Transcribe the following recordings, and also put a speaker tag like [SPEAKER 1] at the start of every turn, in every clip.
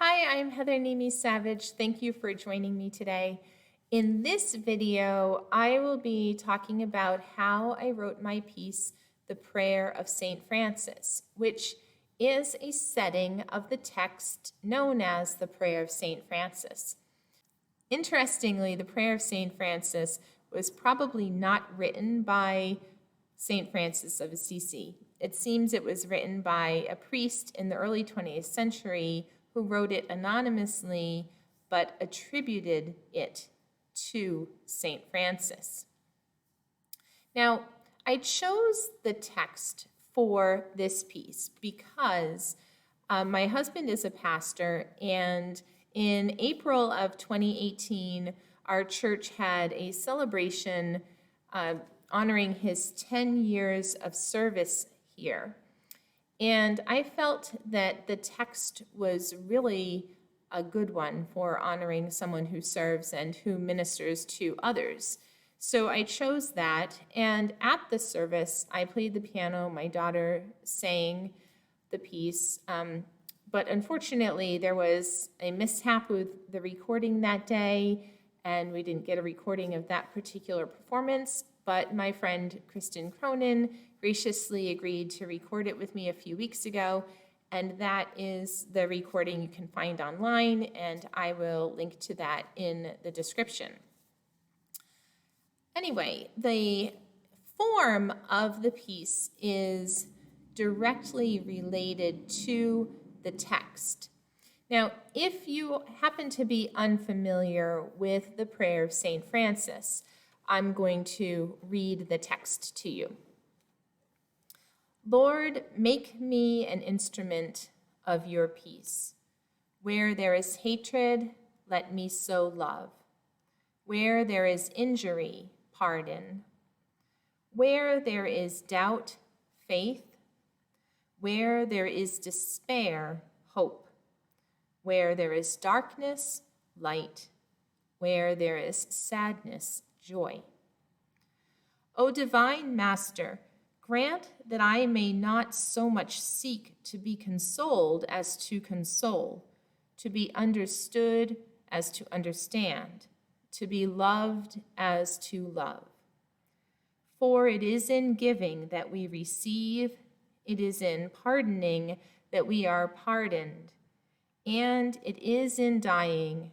[SPEAKER 1] Hi, I'm Heather Nimi Savage. Thank you for joining me today. In this video, I will be talking about how I wrote my piece, The Prayer of St. Francis, which is a setting of the text known as the Prayer of St. Francis. Interestingly, the Prayer of St. Francis was probably not written by St. Francis of Assisi. It seems it was written by a priest in the early 20th century who wrote it anonymously but attributed it to St. Francis. Now, I chose the text for this piece because my husband is a pastor, and in April of 2018, our church had a celebration honoring his 10 years of service here. And I felt that the text was really a good one for honoring someone who serves and who ministers to others. So I chose that, and at the service, I played the piano, my daughter sang the piece, but unfortunately there was a mishap with the recording that day, and we didn't get a recording of that particular performance, but my friend Kristen Cronin graciously agreed to record it with me a few weeks ago, and that is the recording you can find online, and I will link to that in the description. Anyway, the form of the piece is directly related to the text. Now, if you happen to be unfamiliar with the Prayer of St. Francis, I'm going to read the text to you. Lord, make me an instrument of your peace. Where there is hatred, let me sow love. Where there is injury, pardon. Where there is doubt, faith. Where there is despair, hope. Where there is darkness, light. Where there is sadness, joy. O divine Master, grant that I may not so much seek to be consoled as to console, to be understood as to understand, to be loved as to love. For it is in giving that we receive, it is in pardoning that we are pardoned, and it is in dying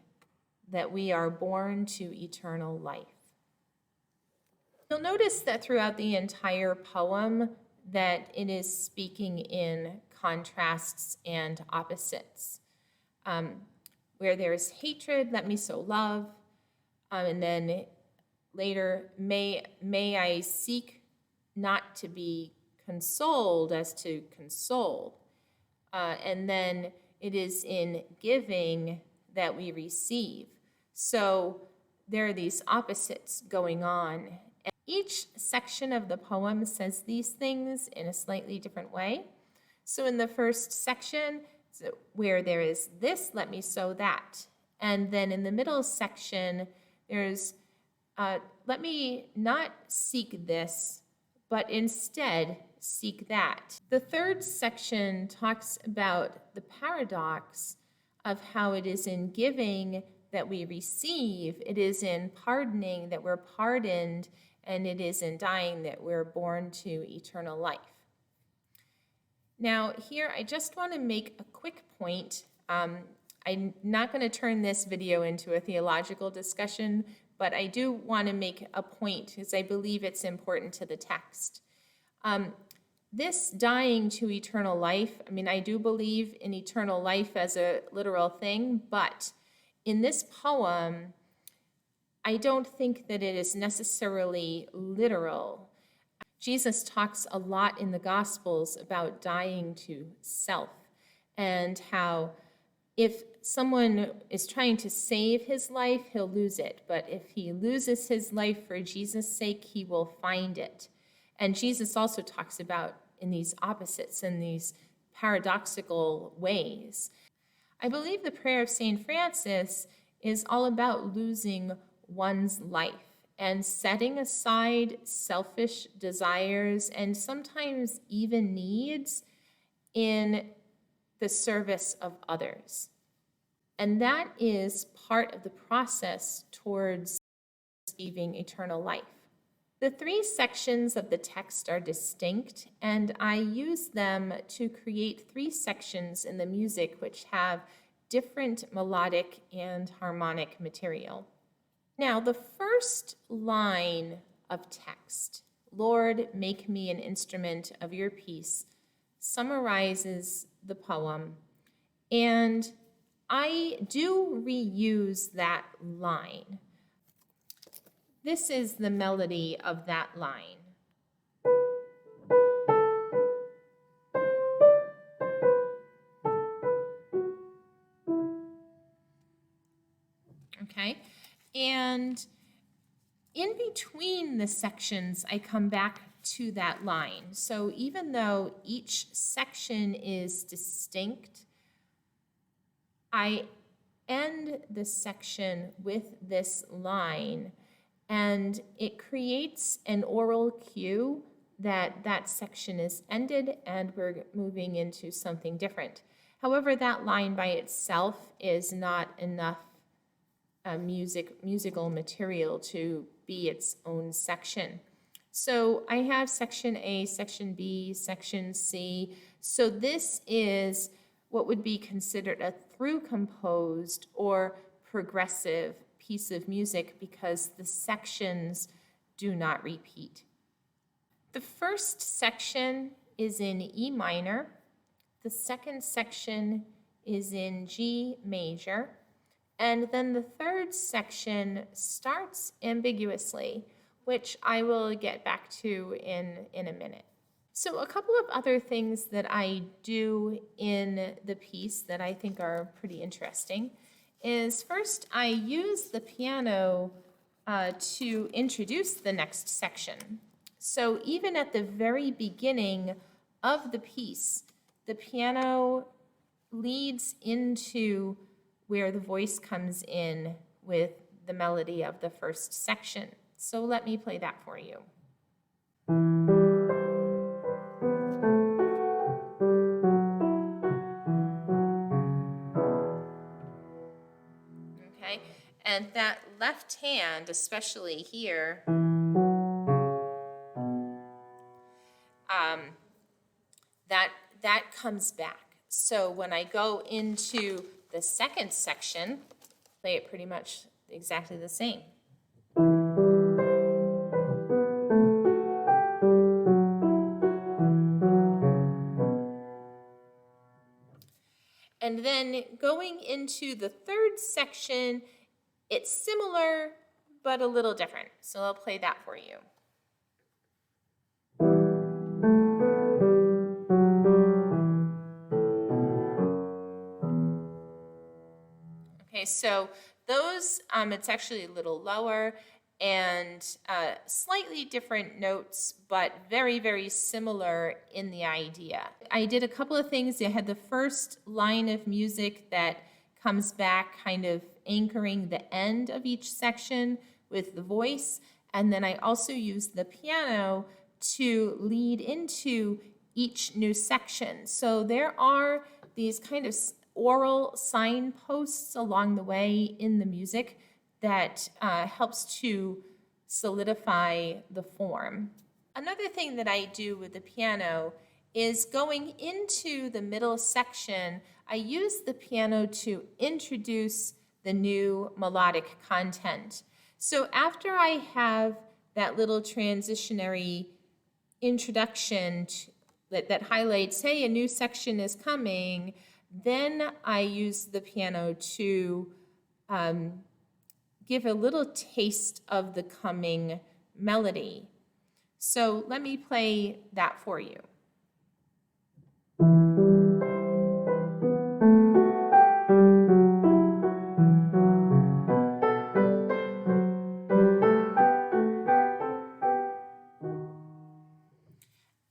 [SPEAKER 1] that we are born to eternal life. You'll notice that throughout the entire poem that it is speaking in contrasts and opposites. Where there is hatred, let me sow love. And then later, may I seek not to be consoled as to console. And then it is in giving that we receive. So there are these opposites going on. And each section of the poem says these things in a slightly different way. So in the first section, where there is this, let me sow that. And then in the middle section, there's, let me not seek this, but instead seek that. The third section talks about the paradox of how it is in giving that we receive, it is in pardoning that we're pardoned, and it is in dying that we're born to eternal life. Now, here I just want to make a quick point. I'm not going to turn this video into a theological discussion, but I do want to make a point because I believe it's important to the text. This dying to eternal life, I do believe in eternal life as a literal thing, but in this poem, I don't think that it is necessarily literal. Jesus talks a lot in the Gospels about dying to self and how if someone is trying to save his life, he'll lose it. But if he loses his life for Jesus' sake, he will find it. And Jesus also talks about in these opposites and these paradoxical ways. I believe the Prayer of St. Francis is all about losing one's life and setting aside selfish desires and sometimes even needs in the service of others. And that is part of the process towards receiving eternal life. The three sections of the text are distinct, and I use them to create three sections in the music which have different melodic and harmonic material. Now, the first line of text, "Lord, make me an instrument of your peace," summarizes the poem, and I do reuse that line. This is the melody of that line. Okay, and in between the sections, I come back to that line. So even though each section is distinct, I end the section with this line, and it creates an oral cue that that section is ended and we're moving into something different. However, that line by itself is not enough musical material to be its own section. So I have section A, section B, section C. So this is what would be considered a through composed or progressive piece of music because the sections do not repeat. The first section is in E minor. The second section is in G major. And then the third section starts ambiguously, which I will get back to in a minute. So a couple of other things that I do in the piece that I think are pretty interesting is first I use the piano to introduce the next section. So even at the very beginning of the piece, the piano leads into where the voice comes in with the melody of the first section. So let me play that for you. Okay, and that left hand, especially here, that comes back. So when I go into the second section, play it pretty much exactly the same. And then going into the third section, it's similar, but a little different. So I'll play that for you. Okay, so those, it's actually a little lower and slightly different notes, but very, very similar in the idea. I did a couple of things. I had the first line of music that comes back kind of anchoring the end of each section with the voice, and then I also used the piano to lead into each new section. So there are these kind of oral signposts along the way in the music that helps to solidify the form. Another thing that I do with the piano is going into the middle section, I use the piano to introduce the new melodic content. So after I have that little transitionary introduction that highlights, hey, a new section is coming, then I use the piano to give a little taste of the coming melody. So let me play that for you.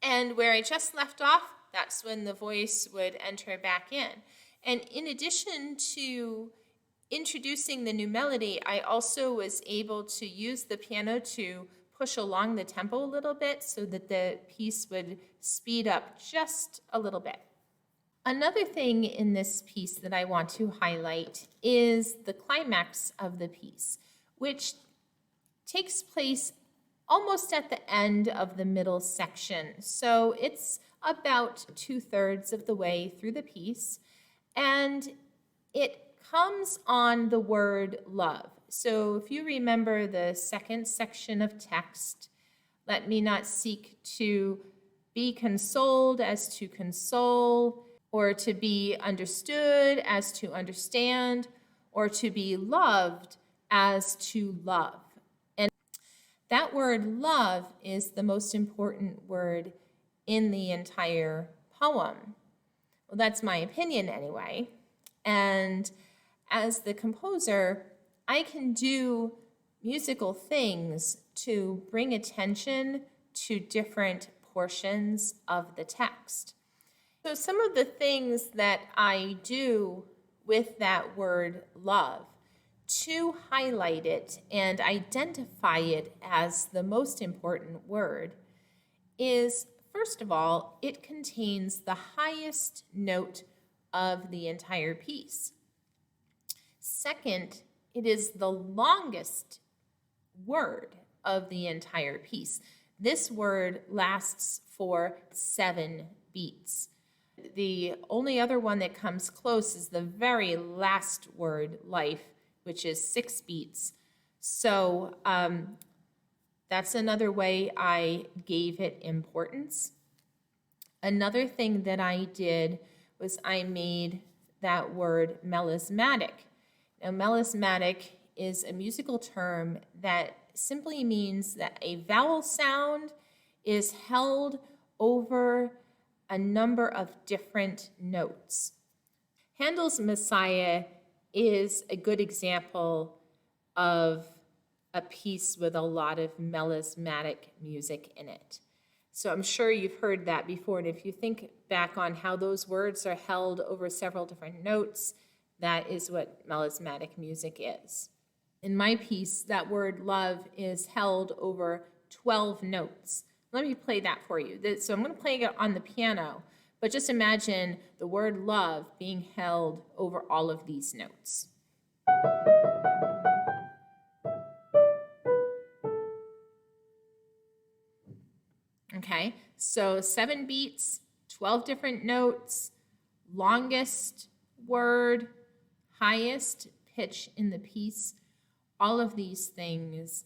[SPEAKER 1] And where I just left off, that's when the voice would enter back in. And in addition to introducing the new melody, I also was able to use the piano to push along the tempo a little bit so that the piece would speed up just a little bit. Another thing in this piece that I want to highlight is the climax of the piece, which takes place almost at the end of the middle section. So it's about 2/3 of the way through the piece, and it comes on the word love. So if you remember the second section of text, let me not seek to be consoled as to console, or to be understood as to understand, or to be loved as to love. And that word love is the most important word in the entire poem. Well, that's my opinion anyway. And as the composer, I can do musical things to bring attention to different portions of the text. So some of the things that I do with that word love to highlight it and identify it as the most important word is, first of all, it contains the highest note of the entire piece. Second, it is the longest word of the entire piece. This word lasts for 7 beats. The only other one that comes close is the very last word, life, which is 6 beats. So that's another way I gave it importance. Another thing that I did was I made that word melismatic. Now, melismatic is a musical term that simply means that a vowel sound is held over a number of different notes. Handel's Messiah is a good example of a piece with a lot of melismatic music in it. So I'm sure you've heard that before, and if you think back on how those words are held over several different notes, that is what melismatic music is. In my piece, that word love is held over 12 notes. Let me play that for you. So I'm going to play it on the piano, but just imagine the word love being held over all of these notes. Okay, so 7 beats, 12 different notes, longest word, highest pitch in the piece. All of these things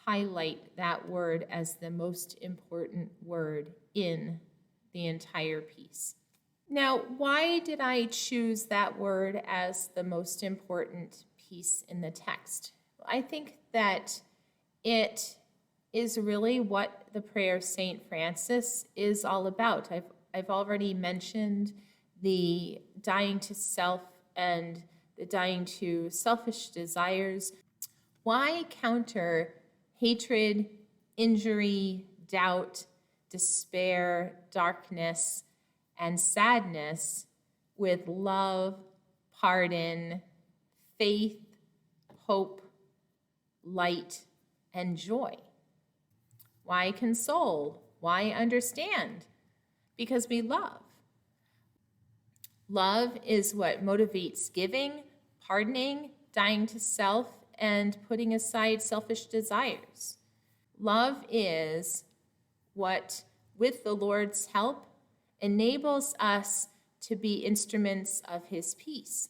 [SPEAKER 1] highlight that word as the most important word in the entire piece. Now, why did I choose that word as the most important piece in the text? I think that it is really what the prayer of St. Francis is all about. I've already mentioned the dying to self and the dying to selfish desires. Why counter hatred, injury, doubt, despair, darkness, and sadness with love, pardon, faith, hope, light, and joy? Why console? Why understand? Because we love. Love is what motivates giving, pardoning, dying to self, and putting aside selfish desires. Love is what, with the Lord's help, enables us to be instruments of His peace.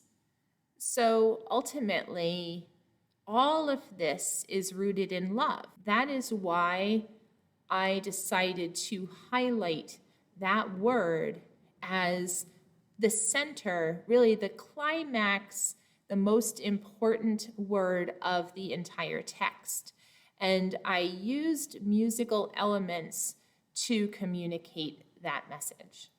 [SPEAKER 1] So ultimately, all of this is rooted in love. That is why I decided to highlight that word as the center, really the climax, the most important word of the entire text. And I used musical elements to communicate that message.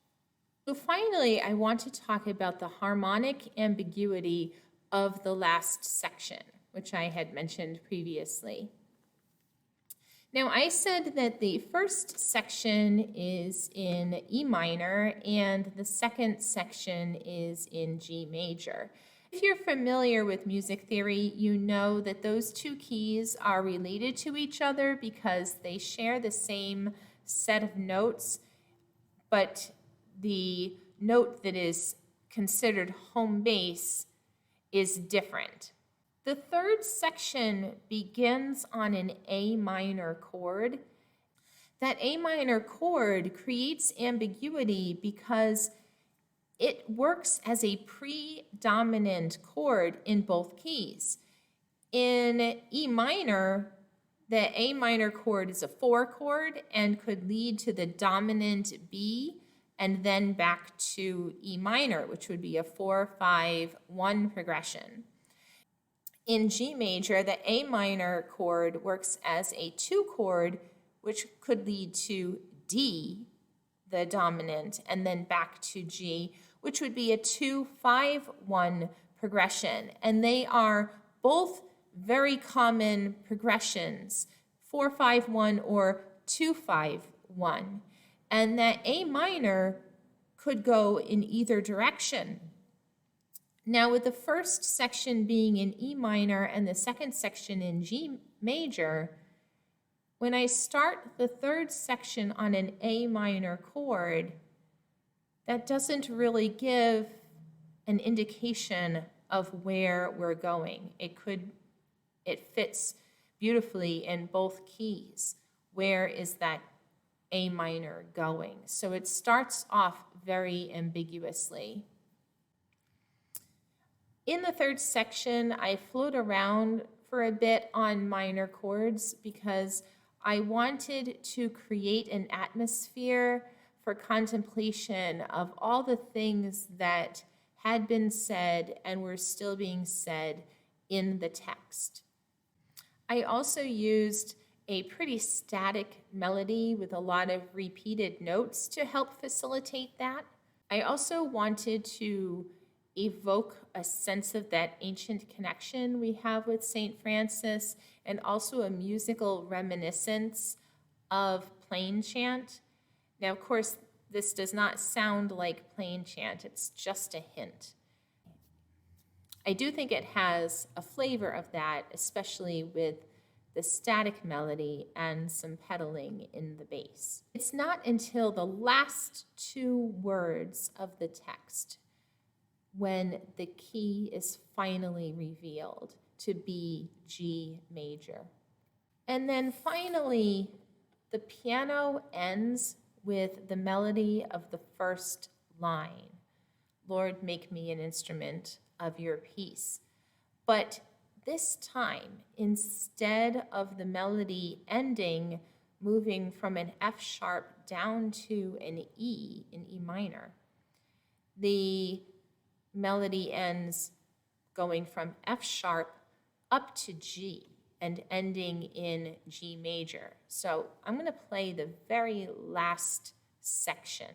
[SPEAKER 1] So finally, I want to talk about the harmonic ambiguity of the last section, which I had mentioned previously. Now, I said that the first section is in E minor and the second section is in G major. If you're familiar with music theory, you know that those two keys are related to each other because they share the same set of notes, but the note that is considered home base is different. The third section begins on an A minor chord. That A minor chord creates ambiguity because it works as a predominant chord in both keys. In E minor, the A minor chord is a 4 chord and could lead to the dominant B and then back to E minor, which would be a 4-5-1 progression. In G major, the A minor chord works as a 2 chord, which could lead to D, the dominant, and then back to G, which would be a 2-5-1 progression. And they are both very common progressions, 4-5-1 or 2-5-1. And that A minor could go in either direction. Now, with the first section being in E minor and the second section in G major, when I start the third section on an A minor chord, that doesn't really give an indication of where we're going. It fits beautifully in both keys. Where is that A minor going? So it starts off very ambiguously. In the third section, I float around for a bit on minor chords because I wanted to create an atmosphere for contemplation of all the things that had been said and were still being said in the text. I also used a pretty static melody with a lot of repeated notes to help facilitate that. I also wanted to evoke a sense of that ancient connection we have with St. Francis and also a musical reminiscence of plain chant. Now, of course, this does not sound like plain chant, it's just a hint. I do think it has a flavor of that, especially with the static melody and some pedaling in the bass. It's not until the last 2 words of the text when the key is finally revealed to be G major. And then finally, the piano ends with the melody of the first line, Lord, make me an instrument of your peace. But this time, instead of the melody ending, moving from an F sharp down to an E in E minor, the melody ends going from F sharp up to G and ending in G major. So I'm going to play the very last section.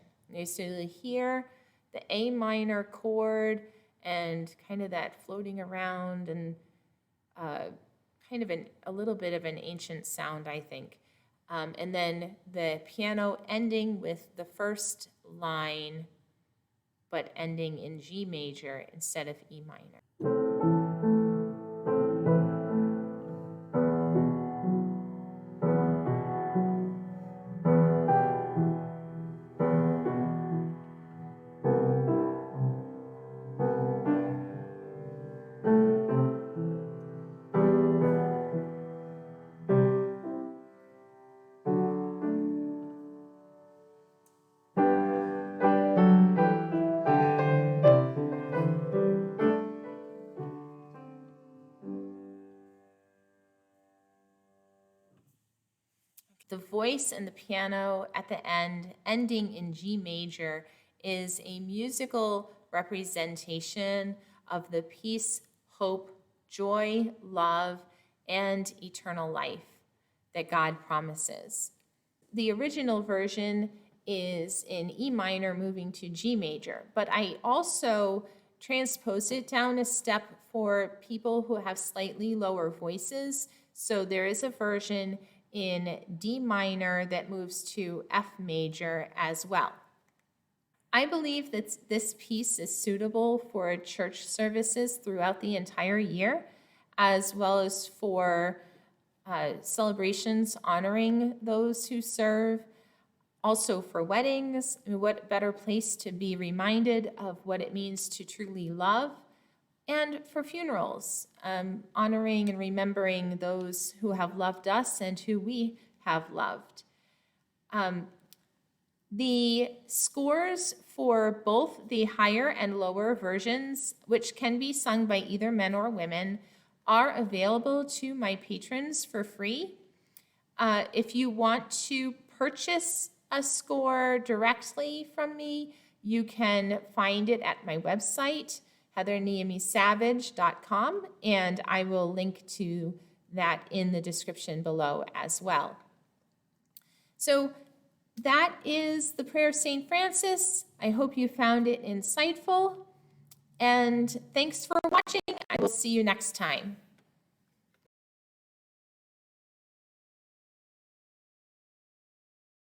[SPEAKER 1] So you'll hear the A minor chord and kind of that floating around and kind of a little bit of an ancient sound, I think. And then the piano ending with the first line but ending in G major instead of E minor. The voice and the piano at the end, ending in G major, is a musical representation of the peace, hope, joy, love, and eternal life that God promises. The original version is in E minor moving to G major, but I also transposed it down a step for people who have slightly lower voices. So there is a version in D minor that moves to F major as well. I believe that this piece is suitable for church services throughout the entire year, as well as for celebrations honoring those who serve. Also for weddings, what better place to be reminded of what it means to truly love? And for funerals, honoring and remembering those who have loved us and who we have loved. The scores for both the higher and lower versions, which can be sung by either men or women, are available to my patrons for free. If you want to purchase a score directly from me, you can find it at my website, heatherneamisavage.com, and I will link to that in the description below as well. So that is the Prayer of St. Francis. I hope you found it insightful, and thanks for watching. I will see you next time.